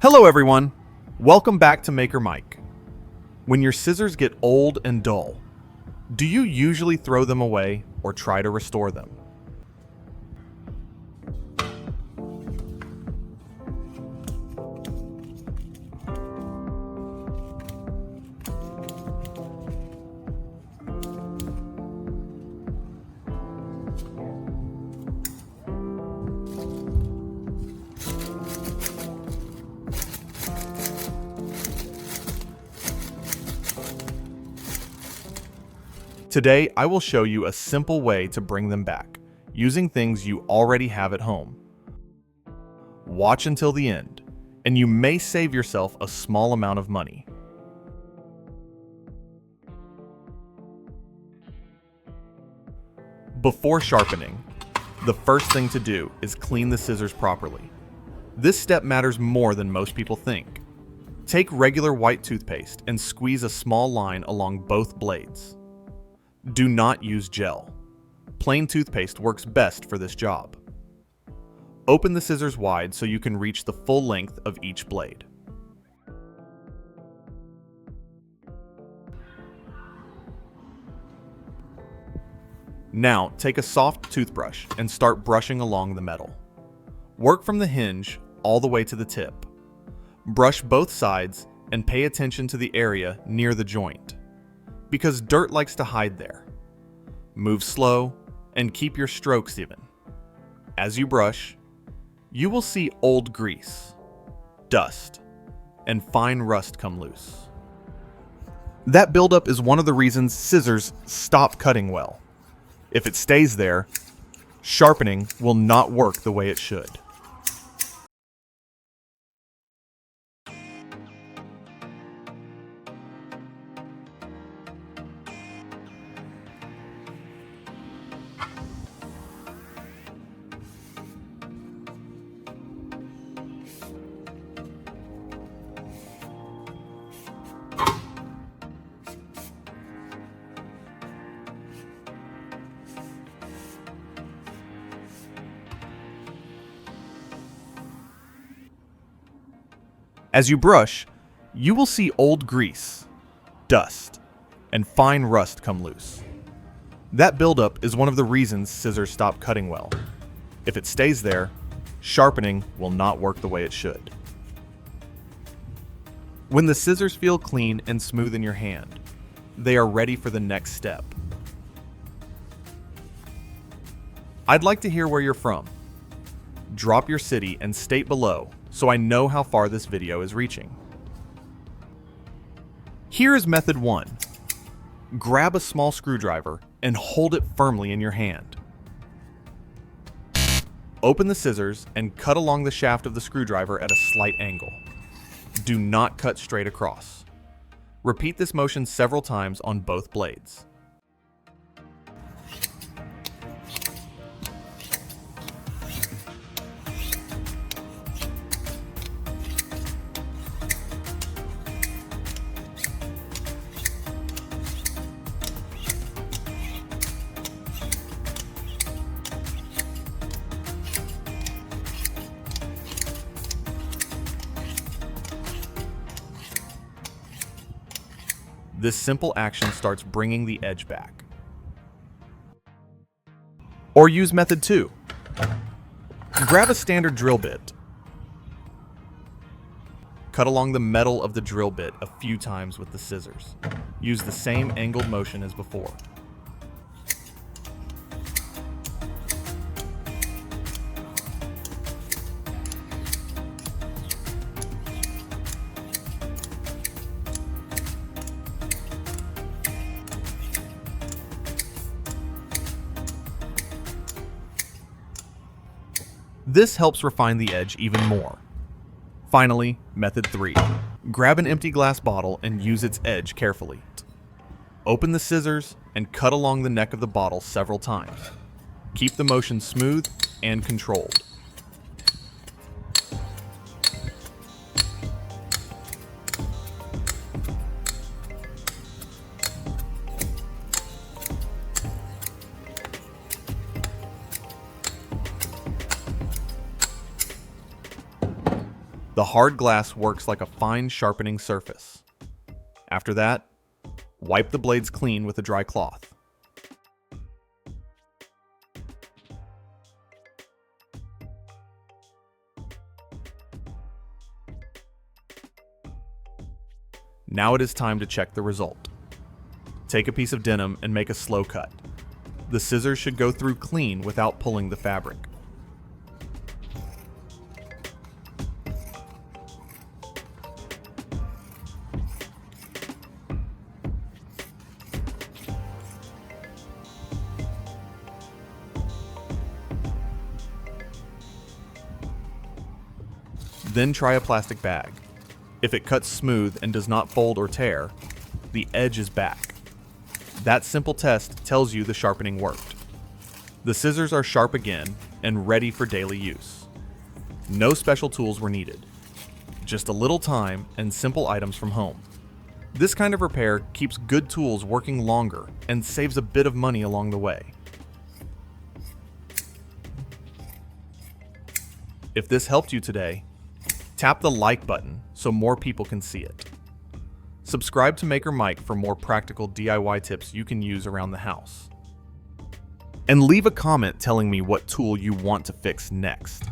Hello everyone, welcome back to Maker Mike. When your scissors get old and dull, do you usually throw them away or try to restore them? Today, I will show you a simple way to bring them back, using things you already have at home. Watch until the end, and you may save yourself a small amount of money. Before sharpening, the first thing to do is clean the scissors properly. This step matters more than most people think. Take regular white toothpaste and squeeze a small line along both blades. Do not use gel. Plain toothpaste works best for this job. Open the scissors wide so you can reach the full length of each blade. Now, take a soft toothbrush and start brushing along the metal. Work from the hinge all the way to the tip. Brush both sides and pay attention to the area near the joint, because dirt likes to hide there. Move slow and keep your strokes even. As you brush, you will see old grease, dust, and fine rust come loose. That buildup is one of the reasons scissors stop cutting well. If it stays there, sharpening will not work the way it should. As you brush, you will see old grease, dust, and fine rust come loose. That buildup is one of the reasons scissors stop cutting well. If it stays there, sharpening will not work the way it should. When the scissors feel clean and smooth in your hand, they are ready for the next step. I'd like to hear where you're from. Drop your city and state below so I know how far this video is reaching. Here is method 1. Grab a small screwdriver and hold it firmly in your hand. Open the scissors and cut along the shaft of the screwdriver at a slight angle. Do not cut straight across. Repeat this motion several times on both blades. This simple action starts bringing the edge back. Or use method 2. Grab a standard drill bit. Cut along the metal of the drill bit a few times with the scissors. Use the same angled motion as before. This helps refine the edge even more. Finally, method 3. Grab an empty glass bottle and use its edge carefully. Open the scissors and cut along the neck of the bottle several times. Keep the motion smooth and controlled. The hard glass works like a fine sharpening surface. After that, wipe the blades clean with a dry cloth. Now it is time to check the result. Take a piece of denim and make a slow cut. The scissors should go through clean without pulling the fabric. Then try a plastic bag. If it cuts smooth and does not fold or tear, the edge is back. That simple test tells you the sharpening worked. The scissors are sharp again and ready for daily use. No special tools were needed. Just a little time and simple items from home. This kind of repair keeps good tools working longer and saves a bit of money along the way. If this helped you today, tap the like button so more people can see it. Subscribe to Maker Mike for more practical DIY tips you can use around the house. And leave a comment telling me what tool you want to fix next.